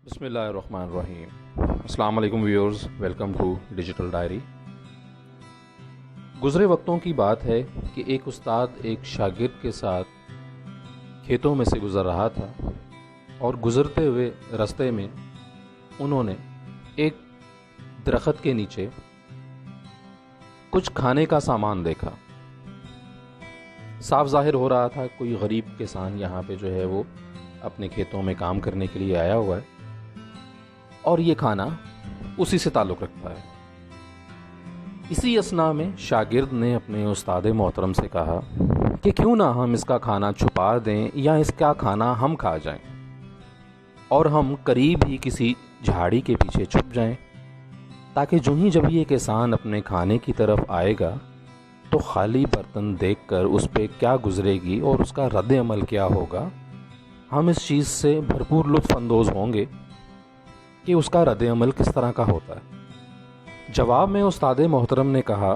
بسم اللہ الرحمن الرحیم۔ السلام علیکم viewers, welcome to digital diary. گزرے وقتوں کی بات ہے کہ ایک استاد ایک شاگرد کے ساتھ کھیتوں میں سے گزر رہا تھا اور گزرتے ہوئے راستے میں انہوں نے ایک درخت کے نیچے کچھ کھانے کا سامان دیکھا۔ صاف ظاہر ہو رہا تھا کوئی غریب کسان یہاں پہ جو ہے وہ اپنے کھیتوں میں کام کرنے کے لیے آیا ہوا ہے اور یہ کھانا اسی سے تعلق رکھتا ہے۔ اسی اثنا میں شاگرد نے اپنے استاد محترم سے کہا کہ کیوں نہ ہم اس کا کھانا چھپا دیں یا اس کا کھانا ہم کھا جائیں اور ہم قریب ہی کسی جھاڑی کے پیچھے چھپ جائیں، تاکہ جب یہ کسان اپنے کھانے کی طرف آئے گا تو خالی برتن دیکھ کر اس پہ کیا گزرے گی اور اس کا رد عمل کیا ہوگا، ہم اس چیز سے بھرپور لطف اندوز ہوں گے کہ اس کا رد عمل کس طرح کا ہوتا ہے۔ جواب میں استاد محترم نے کہا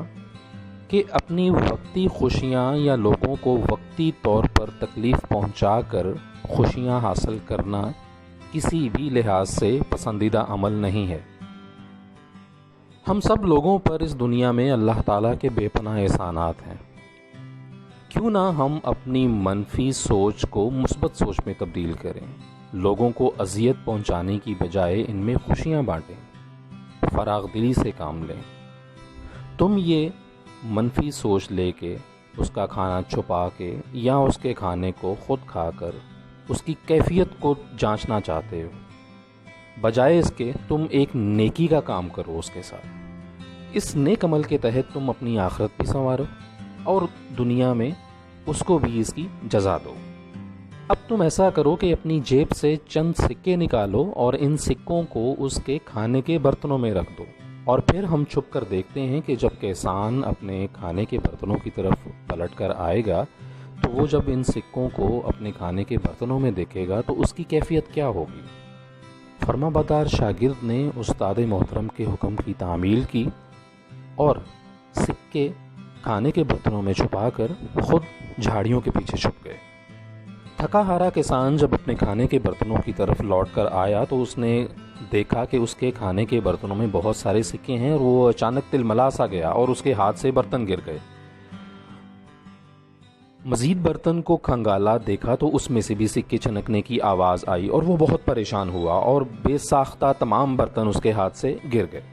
کہ اپنی وقتی خوشیاں یا لوگوں کو وقتی طور پر تکلیف پہنچا کر خوشیاں حاصل کرنا کسی بھی لحاظ سے پسندیدہ عمل نہیں ہے۔ ہم سب لوگوں پر اس دنیا میں اللہ تعالیٰ کے بے پناہ احسانات ہیں، کیوں نہ ہم اپنی منفی سوچ کو مثبت سوچ میں تبدیل کریں، لوگوں کو اذیت پہنچانے کی بجائے ان میں خوشیاں بانٹیں، فراغ دلی سے کام لیں۔ تم یہ منفی سوچ لے کے اس کا کھانا چھپا کے یا اس کے کھانے کو خود کھا کر اس کی کیفیت کو جانچنا چاہتے ہو، بجائے اس کے تم ایک نیکی کا کام کرو اس کے ساتھ۔ اس نیک عمل کے تحت تم اپنی آخرت بھی سنوارو اور دنیا میں اس کو بھی اس کی جزا دو۔ اب تم ایسا کرو کہ اپنی جیب سے چند سکے نکالو اور ان سکوں کو اس کے کھانے کے برتنوں میں رکھ دو، اور پھر ہم چھپ کر دیکھتے ہیں کہ جب کسان اپنے کھانے کے برتنوں کی طرف پلٹ کر آئے گا تو وہ جب ان سکوں کو اپنے کھانے کے برتنوں میں دیکھے گا تو اس کی کیفیت کیا ہوگی۔ فرما بردار شاگرد نے استاد محترم کے حکم کی تعمیل کی اور سکے کھانے کے برتنوں میں چھپا کر خود جھاڑیوں کے پیچھے چھپ گئے۔ تھکا ہارا کسان جب اپنے کھانے کے برتنوں کی طرف لوٹ کر آیا تو اس نے دیکھا کہ اس کے کھانے کے برتنوں میں بہت سارے سکے ہیں، اور وہ اچانک تلملا سا گیا اور اس کے ہاتھ سے برتن گر گئے۔ مزید برتن کو کھنگالا دیکھا تو اس میں سے بھی سکے چھنکنے کی آواز آئی اور وہ بہت پریشان ہوا اور بے ساختہ تمام برتن اس کے ہاتھ سے گر گئے۔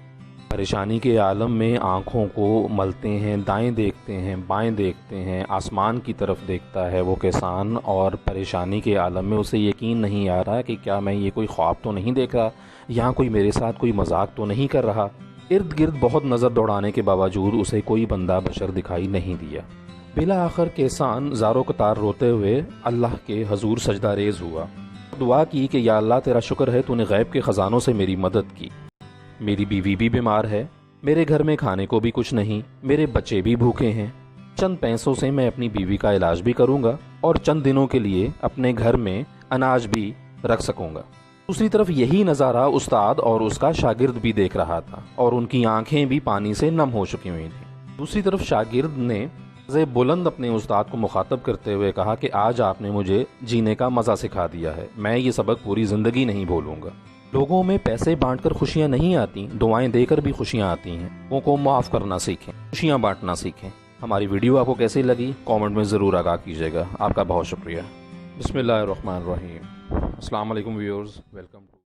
پریشانی کے عالم میں آنکھوں کو ملتے ہیں، دائیں دیکھتے ہیں، بائیں دیکھتے ہیں، آسمان کی طرف دیکھتا ہے وہ کسان، اور پریشانی کے عالم میں اسے یقین نہیں آ رہا کہ کیا میں یہ کوئی خواب تو نہیں دیکھ رہا، یہاں کوئی میرے ساتھ کوئی مذاق تو نہیں کر رہا۔ ارد گرد بہت نظر دوڑانے کے باوجود اسے کوئی بندہ بشر دکھائی نہیں دیا۔ بالآخر کسان زارو قطار روتے ہوئے اللہ کے حضور سجدہ ریز ہوا، دعا کی کہ یا اللہ تیرا شکر ہے تو نے غیب کے خزانوں سے میری مدد کی، میری بیوی بھی بیمار ہے، میرے گھر میں کھانے کو بھی کچھ نہیں، میرے بچے بھی بھوکے ہیں، چند پیسوں سے میں اپنی بیوی کا علاج بھی کروں گا اور چند دنوں کے لیے اپنے گھر میں اناج بھی رکھ سکوں گا۔ دوسری طرف یہی نظارہ استاد اور اس کا شاگرد بھی دیکھ رہا تھا اور ان کی آنکھیں بھی پانی سے نم ہو چکی ہوئی تھیں۔ دوسری طرف شاگرد نے بلند اپنے استاد کو مخاطب کرتے ہوئے کہا کہ آج آپ نے مجھے جینے کا مزہ سکھا دیا ہے، میں یہ سبق پوری زندگی نہیں بھولوں گا۔ لوگوں میں پیسے بانٹ کر خوشیاں نہیں آتی، دعائیں دے کر بھی خوشیاں آتی ہیں۔ لوگوں کو معاف کرنا سیکھیں، خوشیاں بانٹنا سیکھیں۔ ہماری ویڈیو آپ کو کیسی لگی کامنٹ میں ضرور آگاہ کیجیے گا۔ آپ کا بہت شکریہ۔ بسم اللہ الرحمن الرحیم۔ السلام علیکم ویورز، ویلکم ٹو